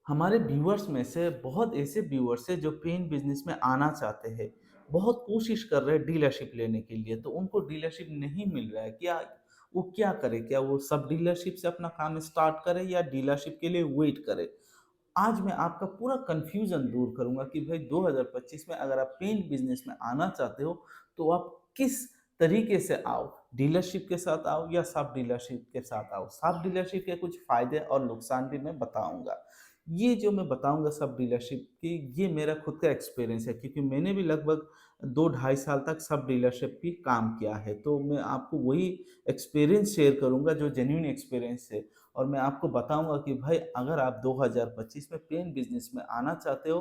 हमारे व्यूअर्स में से बहुत ऐसे व्यूअर्स हैं जो पेन बिजनेस में आना चाहते हैं। बहुत कोशिश कर रहे हैं डीलरशिप लेने के लिए, तो उनको डीलरशिप नहीं मिल रहा है। क्या वो क्या करे? क्या वो सब डीलरशिप से अपना काम स्टार्ट करे या डीलरशिप के लिए वेट करे? आज मैं आपका पूरा कन्फ्यूज़न दूर करूँगा कि भाई 2025 में अगर आप पेंट बिज़नेस में आना चाहते हो, तो आप किस तरीके से आओ? डीलरशिप के साथ आओ या सब डीलरशिप के साथ आओ? सब डीलरशिप के कुछ फ़ायदे और नुकसान भी मैं बताऊँगा। ये जो मैं बताऊँगा सब डीलरशिप की, ये मेरा खुद का एक्सपीरियंस है, क्योंकि मैंने भी लगभग 2 ढाई साल तक सब डीलरशिप भी काम किया है। तो मैं आपको वही एक्सपीरियंस शेयर करूँगा जो जेन्युइन एक्सपीरियंस है। और मैं आपको बताऊँगा कि भाई अगर आप 2025 में पेंट बिज़नेस में आना चाहते हो,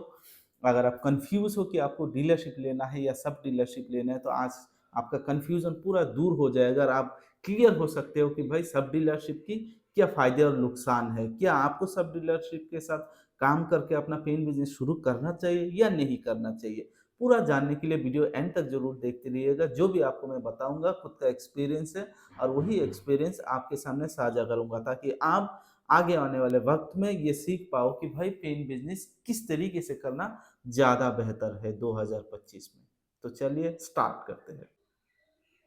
अगर आप कन्फ्यूज़ हो कि आपको डीलरशिप लेना है या सब डीलरशिप लेना है, तो आज आपका कन्फ्यूज़न पूरा दूर हो जाएगा और आप क्लियर हो सकते हो कि भाई सब डीलरशिप की क्या फ़ायदे और नुकसान है। क्या आपको सब डीलरशिप के साथ काम करके अपना पेंट बिज़नेस शुरू करना चाहिए या नहीं करना चाहिए? पूरा जानने के लिए वीडियो एंड तक ज़रूर देखते रहिएगा। जो भी आपको मैं बताऊँगा खुद का एक्सपीरियंस है और वही एक्सपीरियंस आपके सामने साझा करूँगा, ताकि आप आगे आने वाले वक़्त में ये सीख पाओ कि भाई पेन बिज़नेस किस तरीके से करना ज़्यादा बेहतर है 2025 में। तो चलिए स्टार्ट करते हैं।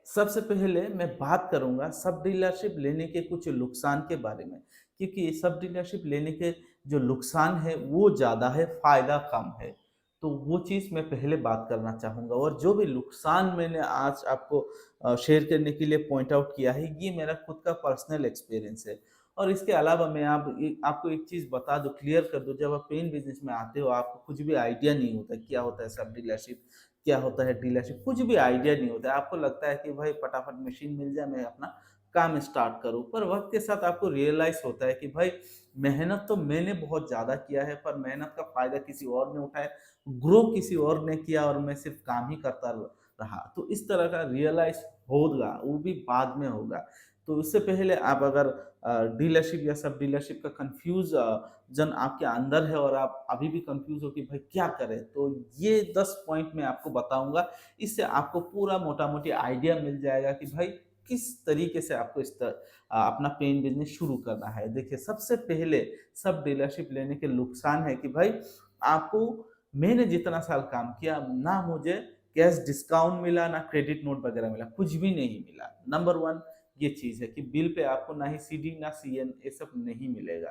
सबसे पहले मैं बात करूँगा सब डीलरशिप लेने के कुछ नुकसान के बारे में, क्योंकि सब डीलरशिप लेने के जो नुकसान है वो ज़्यादा है, फ़ायदा कम है। तो वो चीज़ मैं पहले बात करना चाहूँगा, और जो भी नुकसान मैंने आज आपको शेयर करने के लिए पॉइंट आउट किया है, ये मेरा खुद का पर्सनल एक्सपीरियंस है। और इसके अलावा मैं आपको एक चीज़ बता दूँ, क्लियर कर दूँ, जब आप पेन बिज़नेस में आते हो आपको कुछ भी आइडिया नहीं होता क्या होता है सब डीलरशिप, क्या होता है डीलरशिप, कुछ भी आइडिया नहीं होता है। आपको लगता है कि भाई फटाफट मशीन मिल जाए, मैं अपना काम स्टार्ट करूँ। पर वक़्त के साथ आपको रियलाइज़ होता है कि भाई मेहनत तो मैंने बहुत ज़्यादा किया है, पर मेहनत का फ़ायदा किसी और ने उठाया, ग्रो किसी और ने किया और मैं सिर्फ़ काम ही करता रहा। तो इस तरह का रियलाइज़ होगा, वो भी बाद में होगा। तो उससे पहले आप अगर डीलरशिप या सब डीलरशिप का जन आपके अंदर है और आप अभी भी कंफ्यूज हो कि भाई क्या करें, तो ये 10 पॉइंट मैं आपको बताऊंगा। इससे आपको पूरा मोटा मोटी आइडिया मिल जाएगा कि भाई किस तरीके से आपको अपना पेन बिजनेस शुरू करना है। देखिए, सबसे पहले सब डीलरशिप लेने के नुकसान है कि भाई आपको, मैंने जितना साल काम किया ना, मुझे कैश डिस्काउंट मिला ना क्रेडिट नोट वगैरह मिला, कुछ भी नहीं मिला। नंबर वन ये चीज़ है कि बिल पे आपको ना ही सीडी ना सीएन ये सब नहीं मिलेगा।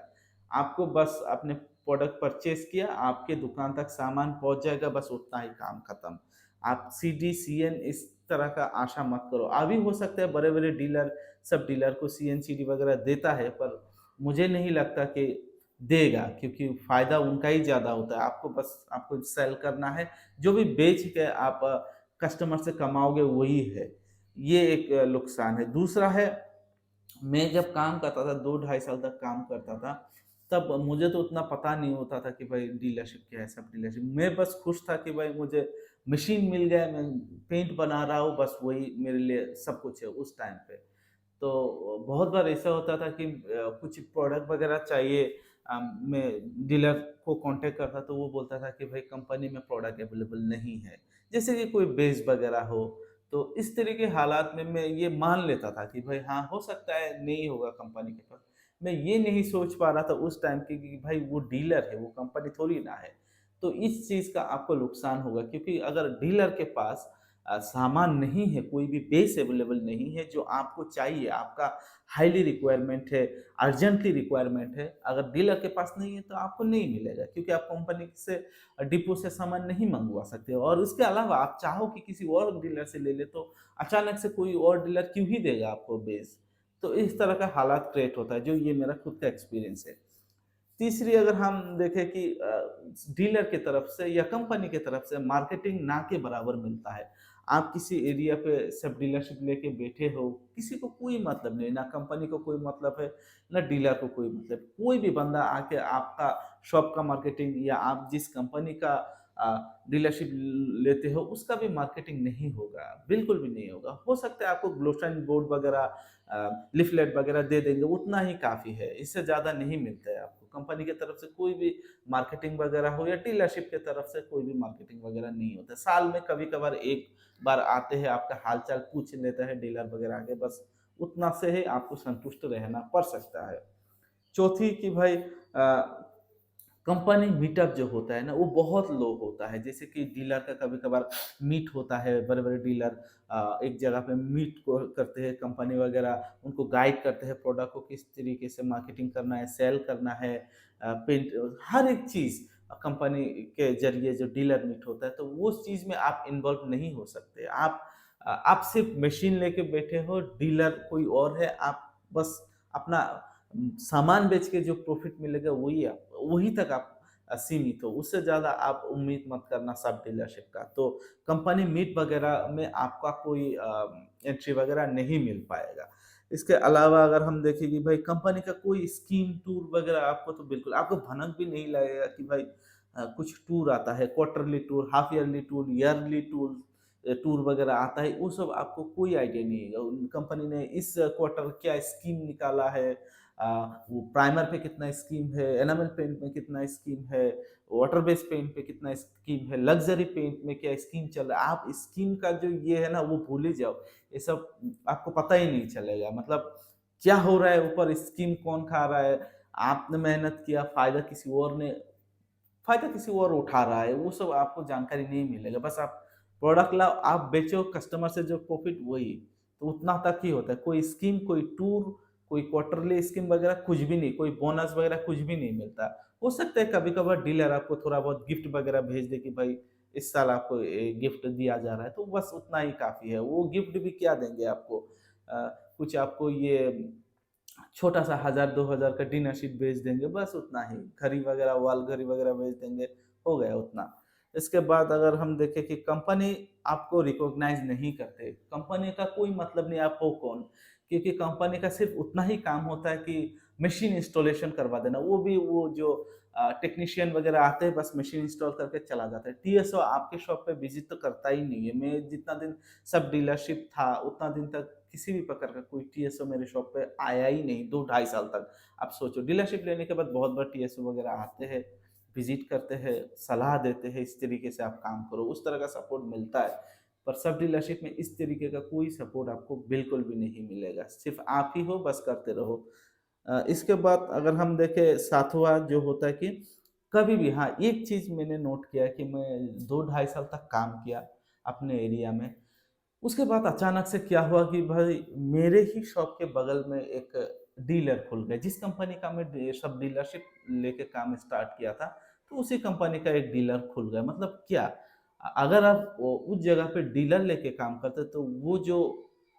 आपको बस अपने प्रोडक्ट परचेज़ किया, आपके दुकान तक सामान पहुँच जाएगा, बस उतना ही काम खत्म। आप सीडी, सीएन इस तरह का आशा मत करो। अभी हो सकता है बड़े-बड़े डीलर, सब डीलर को सीएन, सीडी वगैरह देता है, पर मुझे नहीं लगता कि देगा, क्योंकि फ़ायदा उनका ही ज़्यादा होता है। आपको सेल करना है, जो भी बेच के आप कस्टमर से कमाओगे वही है। ये एक नुकसान है। दूसरा है, मैं जब काम करता था 2 ढाई साल तक काम करता था, तब मुझे तो उतना पता नहीं होता था कि भाई डीलरशिप क्या है, सब डीलरशिप। मैं बस खुश था कि भाई मुझे मशीन मिल गया, मैं पेंट बना रहा हूँ, बस वही मेरे लिए सब कुछ है उस टाइम पे। तो बहुत बार ऐसा होता था कि कुछ प्रोडक्ट वगैरह चाहिए, मैं डीलर को कॉन्टैक्ट करता तो वो बोलता था कि भाई कंपनी में प्रोडक्ट अवेलेबल नहीं है। जैसे कि कोई बेस वगैरह हो, तो इस तरह के हालात में मैं ये मान लेता था कि भाई हाँ, हो सकता है नहीं होगा कंपनी के पास। मैं ये नहीं सोच पा रहा था उस टाइम पे कि भाई वो डीलर है, वो कंपनी थोड़ी ना है। तो इस चीज़ का आपको नुकसान होगा, क्योंकि अगर डीलर के पास सामान नहीं है, कोई भी बेस अवेलेबल नहीं है जो आपको चाहिए, आपका हाईली रिक्वायरमेंट है, अर्जेंटली रिक्वायरमेंट है, अगर डीलर के पास नहीं है तो आपको नहीं मिलेगा, क्योंकि आप कंपनी से डिपो से सामान नहीं मंगवा सकते हो। और इसके अलावा आप चाहो कि किसी और डीलर से ले ले, तो अचानक से कोई और डीलर क्यों ही देगा आपको बेस। तो इस तरह का हालात क्रिएट होता है, जो ये मेरा खुद का एक्सपीरियंस है। तीसरी अगर हम देखें कि डीलर की तरफ से या कंपनी की तरफ से मार्केटिंग ना के बराबर मिलता है। आप किसी एरिया पे सब डीलरशिप लेके बैठे हो, किसी को कोई मतलब नहीं, ना कंपनी को कोई मतलब है, ना डीलर को कोई मतलब। कोई भी बंदा आके आपका शॉप का मार्केटिंग या आप जिस कंपनी का डीलरशिप लेते हो उसका भी मार्केटिंग नहीं होगा, बिल्कुल भी नहीं होगा। हो सकता है आपको ग्लोसन बोर्ड वगैरह, लिफलेट वगैरह दे देंगे, उतना ही काफ़ी है, इससे ज़्यादा नहीं मिलता है आपको। कंपनी की तरफ से कोई भी मार्केटिंग वगैरह हो या डीलरशिप की तरफ से कोई भी मार्केटिंग वगैरह नहीं होता। साल में कभी-कभार एक बार आते हैं, आपका हाल-चाल पूछ लेता है डीलर वगैरह आके, बस उतना से ही आपको संतुष्ट रहना पड़ सकता है। चौथी कि भाई कंपनी मीटअप जो होता है ना, वो बहुत लो होता है। जैसे कि डीलर का कभी-कभार मीट होता है, बड़े-बड़े डीलर एक जगह पे मीट को करते हैं, कंपनी वगैरह उनको गाइड करते हैं प्रोडक्ट को किस तरीके से मार्केटिंग करना है, सेल करना है, पेंट हर एक चीज़ कंपनी के ज़रिए जो डीलर मीट होता है, तो वो उस चीज़ में आप इन्वॉल्व नहीं हो सकते। आप सिर्फ़ मशीन लेके बैठे हो, डीलर कोई और है, आप बस अपना सामान बेच के जो प्रॉफ़िट मिलेगा वही तक आप सीमित हो, उससे ज़्यादा आप उम्मीद मत करना सब डीलरशिप का। तो कंपनी मीट वगैरह में आपका कोई एंट्री वगैरह नहीं मिल पाएगा। इसके अलावा अगर हम देखें कि भाई कंपनी का कोई स्कीम, टूर वगैरह आपको तो बिल्कुल आपको भनक भी नहीं लगेगा कि भाई कुछ टूर आता है, quarterly tour, half yearly tour, yearly tour tour वगैरह आता है, वो सब आपको कोई आइडिया नहीं है। कंपनी ने इस क्वार्टर क्या स्कीम निकाला है, वो प्राइमर पे कितना स्कीम है, एनामेल पेंट में कितना स्कीम है, वाटर बेस्ड पेंट पे कितना स्कीम है, लग्जरी पेंट में क्या स्कीम चल रहा है। आप स्कीम का जो ये है ना वो भूल ही जाओ। ये सब आपको पता ही नहीं चलेगा। मतलब क्या हो रहा है ऊपर, स्कीम कौन खा रहा है, आपने मेहनत किया, फ़ायदा किसी और उठा रहा है, वो सब आपको जानकारी नहीं मिलेगा। बस आप प्रोडक्ट लाओ, आप बेचो, कस्टमर से जो प्रॉफ़िट वही। तो उतना तक ही होता है। कोई स्कीम, कोई टूर, कोई क्वार्टरली स्कीम वगैरह कुछ भी नहीं, कोई बोनस वगैरह कुछ भी नहीं मिलता। हो सकता है कभी-कभार डीलर आपको थोड़ा बहुत गिफ्ट वगैरह भेज दे कि भाई इस साल आपको गिफ्ट दिया जा रहा है, तो बस उतना ही काफ़ी है। वो गिफ्ट भी क्या देंगे आपको? कुछ आपको ये छोटा-सा 1000-2000 का डिनर शीट भेज देंगे, बस उतना ही। घड़ी वगैरह, वॉल घड़ी वगैरह भेज देंगे, हो गया उतना। इसके बाद अगर हम देखें कि कंपनी आपको रिकॉग्नाइज़ नहीं करते, कंपनी का कोई मतलब नहीं आप हो कौन? क्योंकि कंपनी का सिर्फ़ उतना ही काम होता है कि मशीन इंस्टॉलेशन करवा देना, वो भी वो जो टेक्नीशियन वगैरह आते हैं बस मशीन इंस्टॉल करके चला जाता है। टीएसओ आपके शॉप पे विज़िट तो करता ही नहीं है। मैं जितना दिन सब डीलरशिप था, उतना दिन तक किसी भी प्रकार का कोई टीएसओ मेरे शॉप पे आया ही नहीं 2 ढाई साल तक। आप सोचो डीलरशिप लेने के बाद बहुत बार टीएसओ वगैरह आते हैं, विज़िट करते हैं, सलाह देते हैं इस तरीके से आप काम करो, उस तरह का सपोर्ट मिलता है। पर सब डीलरशिप में इस तरीके का कोई सपोर्ट आपको बिल्कुल भी नहीं मिलेगा। सिर्फ़ आप ही हो बस करते रहो। इसके बाद अगर हम देखें सातवाँ जो होता है कि कभी भी हाँ, एक चीज़ मैंने नोट किया है कि मैं 2 ढाई साल तक काम किया अपने एरिया में। उसके बाद अचानक से क्या हुआ कि भाई मेरे ही शॉप के बगल में एक डीलर खुल गया। जिस कंपनी का मैं सब डीलरशिप लेके काम स्टार्ट किया था, तो उसी कंपनी का एक डीलर खुल गया। मतलब क्या अगर आप उस जगह पे डीलर लेके काम करते तो वो जो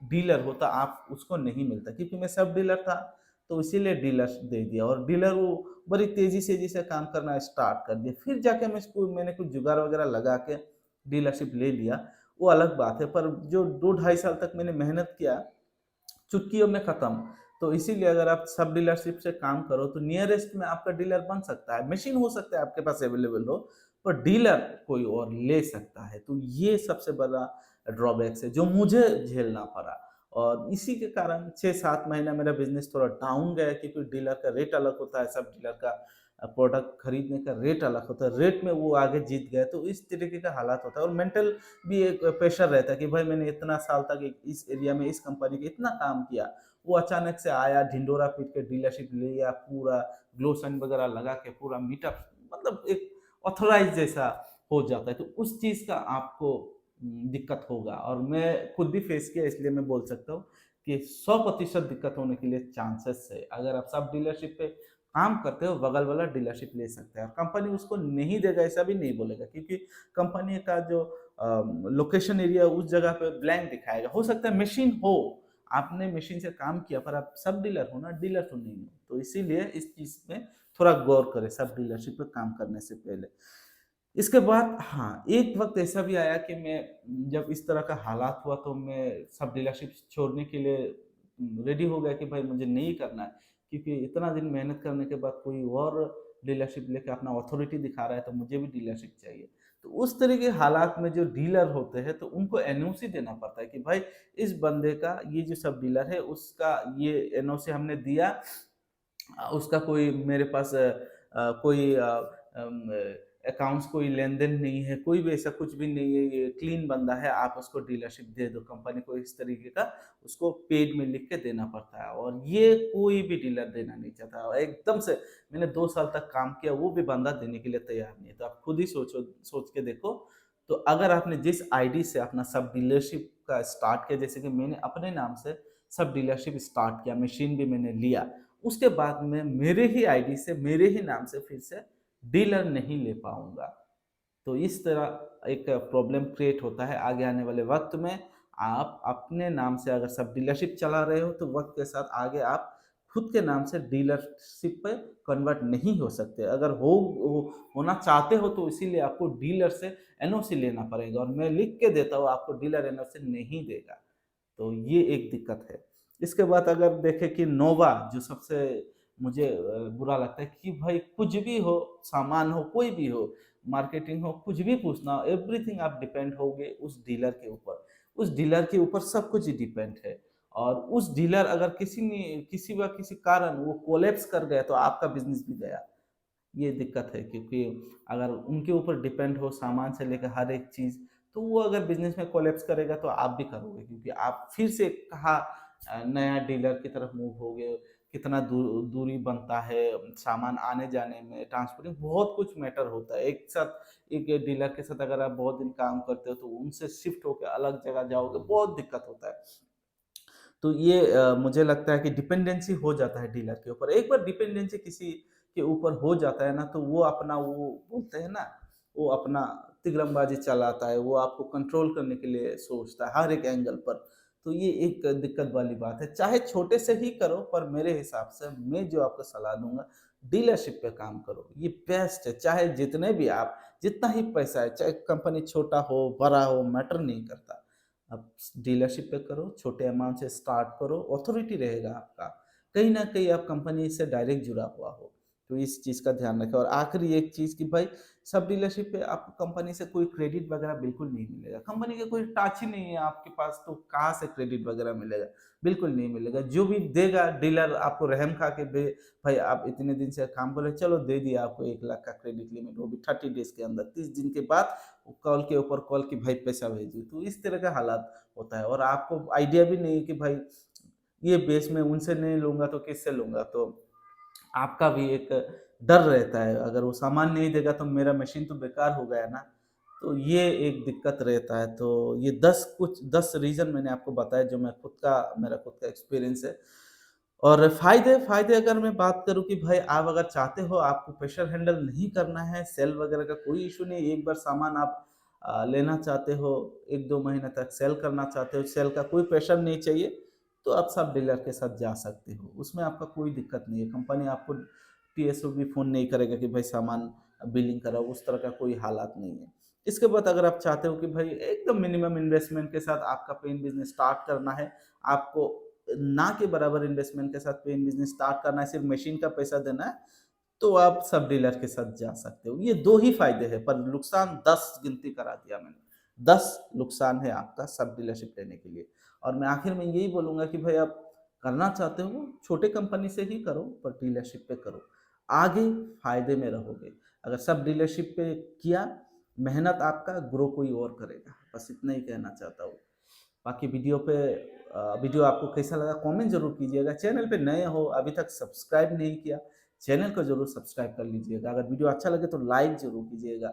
डीलर होता आप उसको नहीं मिलता, क्योंकि मैं सब डीलर था तो इसीलिए डीलर दे दिया और डीलर वो बड़ी तेजी से जिसे काम करना स्टार्ट कर दिया। फिर जाके मैंने कुछ जुगाड़ वगैरह लगा के डीलरशिप ले लिया, वो अलग बात है। पर जो 2 ढाई साल तक मैंने मेहनत किया, चुटकियों में खत्म। तो इसीलिए अगर आप सब डीलरशिप से काम करो तो नियरेस्ट में आपका डीलर बन सकता है। मशीन हो सकता है आपके पास अवेलेबल हो, पर डीलर कोई और ले सकता है। तो ये सबसे बड़ा ड्रॉबैक्स है जो मुझे झेलना पड़ा और इसी के कारण 6-7 महीना मेरा बिज़नेस थोड़ा डाउन गया, क्योंकि डीलर का रेट अलग होता है, सब डीलर का प्रोडक्ट खरीदने का रेट अलग होता है। रेट में वो आगे जीत गए, तो इस तरीके का हालात होता है और मेंटल भी एक प्रेशर रहता है कि भाई मैंने इतना साल तक इस एरिया में इस कंपनी का इतना काम किया, वो अचानक से आया ढिंढोरा पीट के डीलरशिप ले लिया, पूरा ग्लो साइन वगैरह लगा के पूरा मीटअप, मतलब एक ऑथराइज जैसा हो जाता है। तो उस चीज़ का आपको दिक्कत होगा और मैं खुद भी फेस किया, इसलिए मैं बोल सकता हूँ कि 100% दिक्कत होने के लिए चांसेस है। अगर आप सब डीलरशिप पे काम करते हो, बगल वाला डीलरशिप ले सकते हैं और कंपनी उसको नहीं देगा ऐसा भी नहीं बोलेगा, क्योंकि कंपनी का जो लोकेशन एरिया उस जगह पे ब्लैंक दिखाएगा। हो सकता है मशीन हो, आपने मशीन से काम किया, पर आप सब डीलर हो ना, डीलर तो नहीं हो। तो इसीलिए इस चीज़ में थोड़ा गौर करें सब डीलरशिप पे काम करने से पहले। इसके बाद हाँ, एक वक़्त ऐसा भी आया कि मैं जब इस तरह का हालात हुआ तो मैं सब डीलरशिप छोड़ने के लिए रेडी हो गया कि भाई मुझे नहीं करना है। क्योंकि इतना दिन मेहनत करने के बाद कोई और डीलरशिप लेके अपना अथॉरिटी दिखा रहा है तो मुझे भी डीलरशिप चाहिए। तो उस तरह के हालात में जो डीलर होते हैं तो उनको एनओसी देना पड़ता है कि भाई इस बंदे का ये जो सब डीलर है उसका ये एनओसी हमने दिया, उसका कोई मेरे पास कोई अकाउंट्स कोई लेन-देन नहीं है, कोई भी ऐसा कुछ भी नहीं है, ये क्लीन बंदा है, आप उसको डीलरशिप दे दो। कंपनी को इस तरीके का उसको पेड में लिख के देना पड़ता है और ये कोई भी डीलर देना नहीं चाहता और एकदम से मैंने 2 साल तक काम किया, वो भी बंदा देने के लिए तैयार नहीं है। तो आप खुद ही सोच के देखो, तो अगर आपने जिस आईडी से अपना सब डीलरशिप का स्टार्ट किया, जैसे कि मैंने अपने नाम से सब डीलरशिप स्टार्ट किया, मशीन भी मैंने लिया, उसके बाद में मेरे ही आईडी से, मेरे ही नाम से फिर से डीलर नहीं ले पाऊँगा। तो इस तरह एक प्रॉब्लम क्रिएट होता है आगे आने वाले वक़्त में। आप अपने नाम से अगर सब डीलरशिप चला रहे हो तो वक़्त के साथ आगे आप खुद के नाम से डीलरशिप पे कन्वर्ट नहीं हो सकते। अगर होना चाहते हो तो इसीलिए आपको डीलर से एनओसी लेना पड़ेगा और मैं लिख के देता हूँ आपको डीलर एनओसी नहीं देगा। तो ये एक दिक्कत है। इसके बाद अगर देखें कि नोवा जो सबसे मुझे बुरा लगता है कि भाई कुछ भी हो, सामान हो, कोई भी हो, मार्केटिंग हो, कुछ भी पूछना हो, एवरीथिंग आप डिपेंड होगे उस डीलर के ऊपर। उस डीलर के ऊपर सब कुछ डिपेंड है और उस डीलर अगर किसी कारण वो कोलैप्स कर गया तो आपका बिज़नेस भी गया। ये दिक्कत है क्योंकि अगर उनके ऊपर डिपेंड हो सामान से लेकर हर एक चीज़, तो वो अगर बिज़नेस में कोलैप्स करेगा तो आप भी करोगे क्योंकि आप फिर से कहाँ नया डीलर की तरफ मूव होगे, कितना दूरी बनता है, सामान आने-जाने में, ट्रांसपोर्टिंग बहुत कुछ मैटर होता है। एक डीलर के साथ अगर आप बहुत दिन काम करते हो तो उनसे शिफ्ट होके अलग जगह जाओगे, बहुत दिक्कत होता है। तो ये मुझे लगता है कि डिपेंडेंसी हो जाता है डीलर के ऊपर। एक बार डिपेंडेंसी किसी के ऊपर हो जाता है ना, तो वो अपना वो बोलते हैं ना, वो अपना तिकड़मबाज़ी चलाता है, वो आपको कंट्रोल करने के लिए सोचता है हर एक एंगल पर। तो ये एक दिक्कत वाली बात है। चाहे छोटे से ही करो पर मेरे हिसाब से मैं जो आपको सलाह दूँगा, डीलरशिप पे काम करो। ये बेस्ट है, चाहे जितने भी आप जितना ही पैसा है, चाहे कंपनी छोटा हो, बड़ा हो, मैटर नहीं करता। आप डीलरशिप पे करो, छोटे अमाउंट से स्टार्ट करो, ऑथोरिटी रहेगा आपका। कहीं न कहीं आप कंपनी से डायरेक्ट जुड़ा हुआ हो, तो इस चीज़ का ध्यान रखें और आखिरी एक चीज़ कि भाई सब डीलरशिप पे आपको कंपनी से कोई क्रेडिट वगैरह बिल्कुल नहीं मिलेगा। कंपनी का कोई टच ही नहीं है आपके पास तो कहाँ से क्रेडिट वगैरह मिलेगा? बिल्कुल नहीं मिलेगा। जो भी देगा डीलर आपको रहम खा के दे, भाई आप इतने दिन से काम कर रहे हो, चलो दे दिया आपको 1 लाख का क्रेडिट लिमिट, वो भी 30 डेज़ के अंदर, 30 दिन के बाद कॉल के ऊपर कॉल कि भाई पैसा भेजिए। तो इस तरह का हालात होता है और आपको आइडिया भी नहीं है कि भाई ये बेस मैं उनसे नहीं लूँगा तो किससे लूँगा? तो आपका भी एक डर रहता है, अगर वो सामान नहीं देगा तो मेरा मशीन तो बेकार हो गया ना। तो ये एक दिक्कत रहता है। तो ये 10 रीज़न मैंने आपको बताया जो मेरा खुद का एक्सपीरियंस है। और फ़ायदे अगर मैं बात करूँ कि भाई आप अगर चाहते हो आपको प्रेशर हैंडल नहीं करना है, सेल वगैरह का कोई इश्यू नहीं, एक बार सामान आप लेना चाहते हो, 1-2 महीने तक सेल करना चाहते हो, सेल का कोई प्रेशर नहीं चाहिए, तो आप सब डीलर के साथ जा सकते हो। उसमें आपका कोई दिक्कत नहीं है, कंपनी आपको टीएसओ भी फ़ोन नहीं करेगा कि भाई सामान बिलिंग कराओ, उस तरह का कोई हालात नहीं है। इसके बाद अगर आप चाहते हो कि भाई एकदम मिनिमम इन्वेस्टमेंट के साथ आपका पेन बिज़नेस स्टार्ट करना है, आपको ना के बराबर इन्वेस्टमेंट के साथ पेन बिज़नेस स्टार्ट करना है, सिर्फ मशीन का पैसा देना है, तो आप सब डीलर के साथ जा सकते हो। ये 2 ही फ़ायदे हैं, पर नुकसान 10 गिनती करा दिया मैंने। 10 नुकसान है आपका सब डीलरशिप लेने के लिए। और मैं आखिर में यही बोलूँगा कि भाई आप करना चाहते हो, छोटे कंपनी से ही करो, पर डीलरशिप पे करो। आगे फ़ायदे में रहोगे। अगर सब डीलरशिप पे किया, मेहनत आपका, ग्रो कोई और करेगा। बस इतना ही कहना चाहता हूँ। बाकी वीडियो आपको कैसा लगा कमेंट ज़रूर कीजिएगा। चैनल पे नए हो, अभी तक सब्सक्राइब नहीं किया, चैनल को ज़रूर सब्सक्राइब कर लीजिएगा। अगर वीडियो अच्छा लगे तो लाइक ज़रूर कीजिएगा।